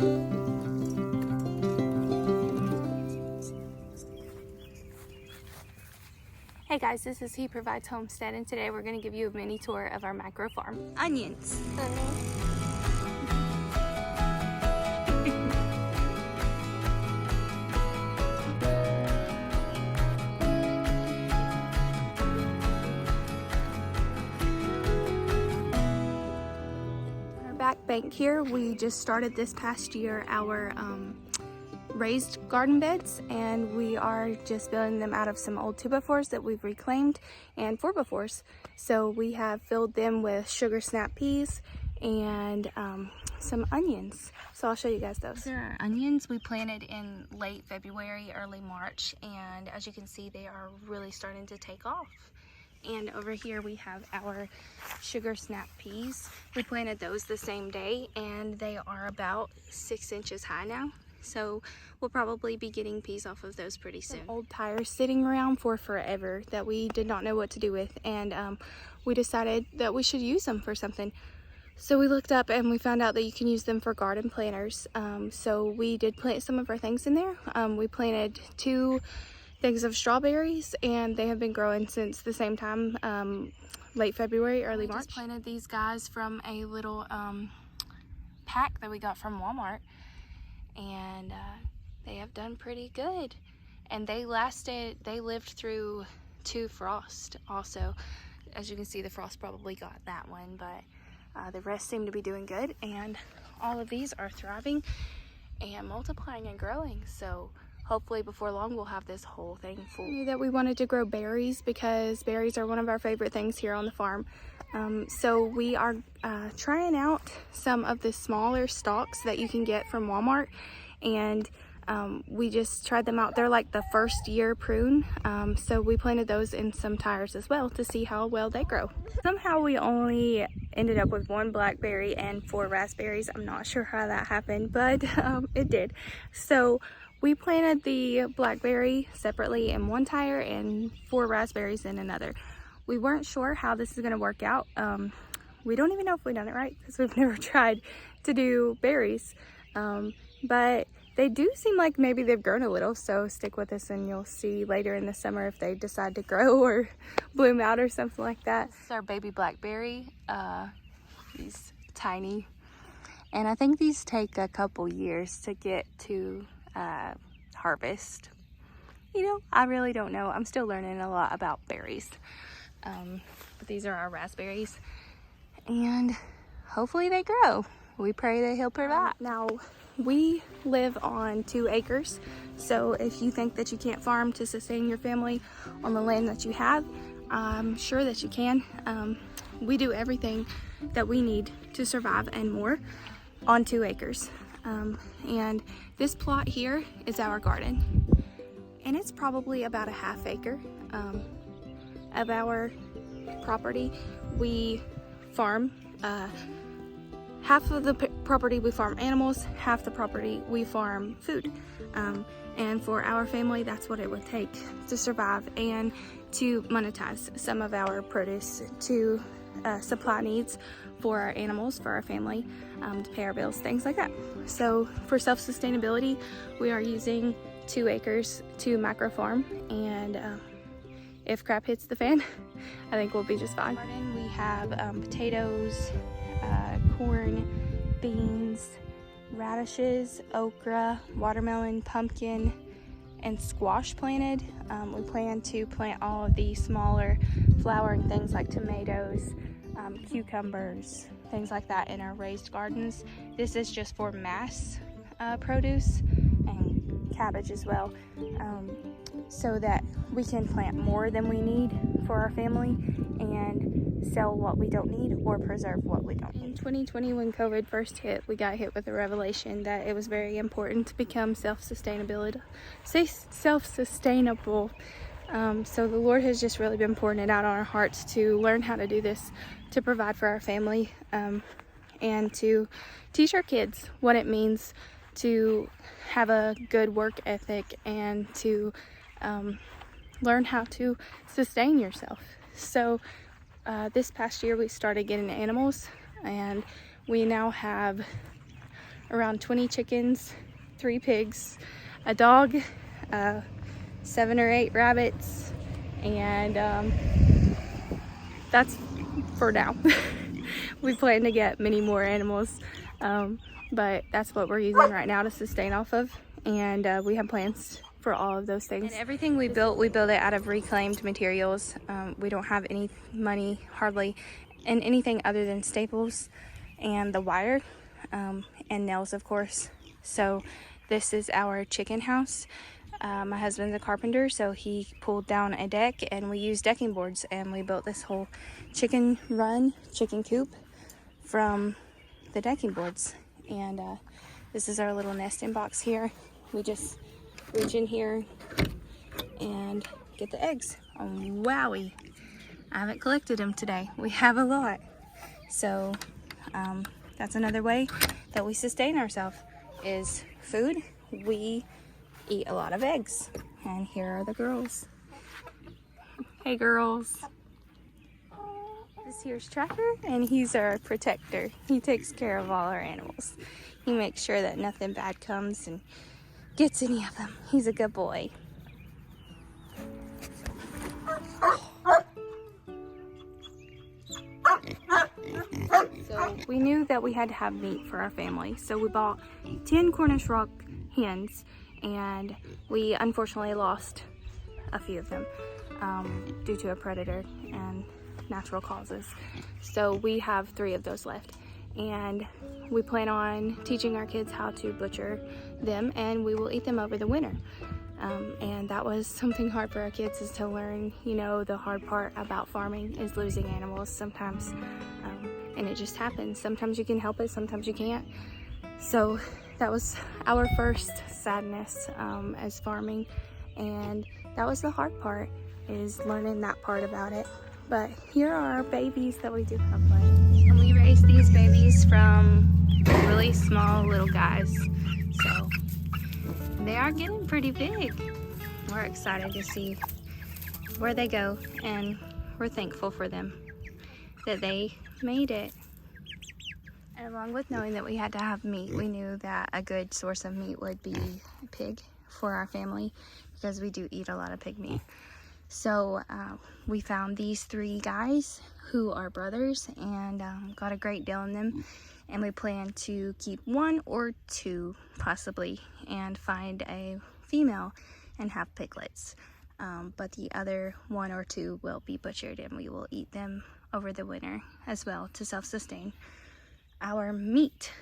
Hey guys, this is He Provides Homestead, and today we're going to give you a mini tour of our macro farm. Onions. Our back bank here, we just started this past year our raised garden beds, and we are just building them out of some old 2x4s that we've reclaimed and 4x4s. So we have filled them with sugar snap peas and some onions. So I'll show you guys those. These are our onions we planted in late February, early March, and as you can see, they are really starting to take off. And over here we have our sugar snap peas. We planted those the same day, and they are about 6 inches high now. So we'll probably be getting peas off of those pretty soon. Old tires sitting around for forever that we did not know what to do with, and we decided that we should use them for something. So we looked up and we found out that you can use them for garden planters. So we did plant some of our things in there. We planted 2 things of strawberries, and they have been growing since the same time, late February, early March. We just planted these guys from a little pack that we got from Walmart, and they have done pretty good, and they lived through 2 frosts also. As you can see, the frost probably got that one, but the rest seem to be doing good, and all of these are thriving and multiplying and growing. So hopefully before long we'll have this whole thing full. We knew that we wanted to grow berries because berries are one of our favorite things here on the farm. So we are trying out some of the smaller stalks that you can get from Walmart, and we just tried them out. They're like the first year prune, so we planted those in some tires as well to see how well they grow. Somehow we only ended up with 1 blackberry and 4 raspberries. I'm not sure how that happened, but it did. So we planted the blackberry separately in 1 tire and 4 raspberries in another. We weren't sure how this is going to work out. We don't even know if we've done it right because we've never tried to do berries. But they do seem like maybe they've grown a little, so stick with us and you'll see later in the summer if they decide to grow or bloom out or something like that. This is our baby blackberry. He's tiny, and I think these take a couple years to get to harvest. You know, I really don't know. I'm still learning a lot about berries. But these are our raspberries, and hopefully they grow. We pray that He'll provide. Now, we live on 2 acres, so if you think that you can't farm to sustain your family on the land that you have, I'm sure that you can. We do everything that we need to survive and more on 2 acres. And this plot here is our garden, and it's probably about a ½ acre of our property. We farm half of the property we farm animals, half the property we farm food, and for our family that's what it would take to survive and to monetize some of our produce to supply needs for our animals, for our family, to pay our bills, things like that. So for self-sustainability, we are using 2 acres to macro farm, and if crap hits the fan, I think we'll be just fine. We have potatoes, corn, beans, radishes, okra, watermelon, pumpkin, and squash planted. We plan to plant all of the smaller flowering things like tomatoes, cucumbers, things like that in our raised gardens. This is just for mass produce, and cabbage as well, so that we can plant more than we need for our family and sell what we don't need or preserve what we don't need. In 2020, when COVID first hit, we got hit with the revelation that it was very important to become self-sustainable. So the Lord has just really been pouring it out on our hearts to learn how to do this, to provide for our family, and to teach our kids what it means to have a good work ethic and to learn how to sustain yourself. So this past year we started getting animals, and we now have around 20 chickens, 3 pigs, a dog, 7 or 8 rabbits, and that's for now. We plan to get many more animals, but that's what we're using right now to sustain off of, and we have plans for all of those things. And everything we built it out of reclaimed materials. We don't have any money hardly in anything other than staples and the wire, and nails, of course. So this is our chicken house. My husband's a carpenter, so he pulled down a deck and we used decking boards, and we built this whole chicken coop from the decking boards. And this is our little nesting box here. We just reach in here and get the eggs. Oh, wowie. I haven't collected them today. We have a lot. So that's another way that we sustain ourselves, is food. We eat a lot of eggs. And here are the girls. Hey girls. This here's Tracker, and he's our protector. He takes care of all our animals. He makes sure that nothing bad comes and gets any of them. He's a good boy. So we knew that we had to have meat for our family, so we bought 10 Cornish Rock hens, and we unfortunately lost a few of them due to a predator and natural causes. So we have 3 of those left, and we plan on teaching our kids how to butcher them, and we will eat them over the winter. And that was something hard for our kids, is to learn, you know, the hard part about farming is losing animals sometimes, and it just happens. Sometimes you can help it, sometimes you can't. So that was our first sadness as farming, and that was the hard part, is learning that part about it. But here are our babies that we do have left. And we raised these babies from really small little guys, so they are getting pretty big. We're excited to see where they go, and we're thankful for them that they made it. And along with knowing that we had to have meat, we knew that a good source of meat would be pig for our family, because we do eat a lot of pig meat. So we found these 3 guys who are brothers, and got a great deal on them, and we plan to keep 1 or 2 possibly, and find a female and have piglets. But the other 1 or 2 will be butchered, and we will eat them over the winter as well to self-sustain our meat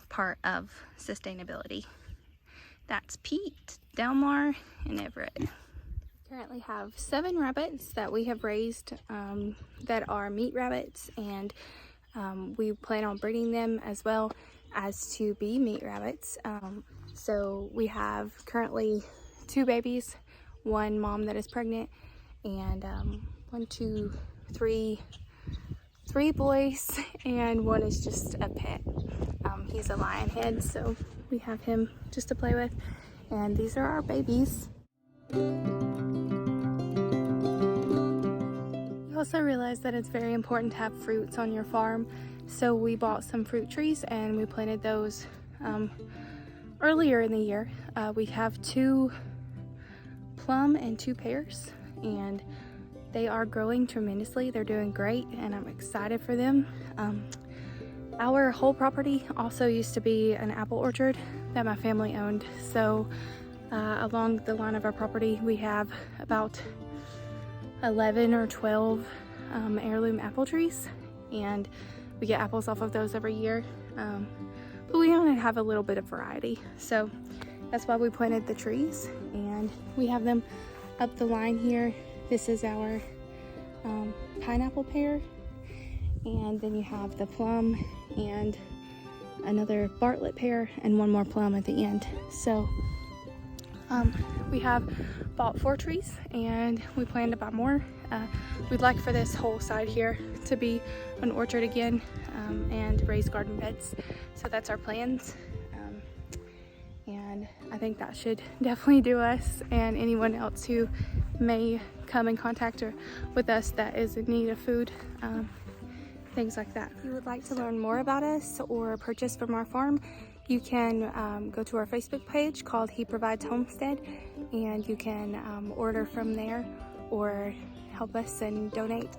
part of sustainability. That's Pete, Delmar, and Everett. Currently have 7 rabbits that we have raised that are meat rabbits, and we plan on breeding them as well as to be meat rabbits. So we have currently 2 babies, 1 mom that is pregnant, and 3 boys, and 1 is just a pet. He's a lion head, so we have him just to play with, and these are our babies. We also realized that it's very important to have fruits on your farm, so we bought some fruit trees and we planted those earlier in the year. We have 2 plum and 2 pears, and they are growing tremendously. They're doing great, and I'm excited for them. Our whole property also used to be an apple orchard that my family owned, so along the line of our property we have about 11 or 12 heirloom apple trees, and we get apples off of those every year, but we want to have a little bit of variety, so that's why we planted the trees, and we have them up the line here. This is our pineapple pear, and then you have the plum and another Bartlett pear and 1 more plum at the end. So we have bought 4 trees, and we plan to buy more. We'd like for this whole side here to be an orchard again, and raise garden beds. So that's our plans, and I think that should definitely do us, and anyone else who may come in contact with us that is in need of food, things like that. If you would like to learn more about us or purchase from our farm, you can go to our Facebook page called He Provides Homestead, and you can order from there or help us and donate,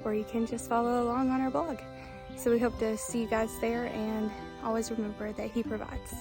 or you can just follow along on our blog. So we hope to see you guys there, and always remember that He provides.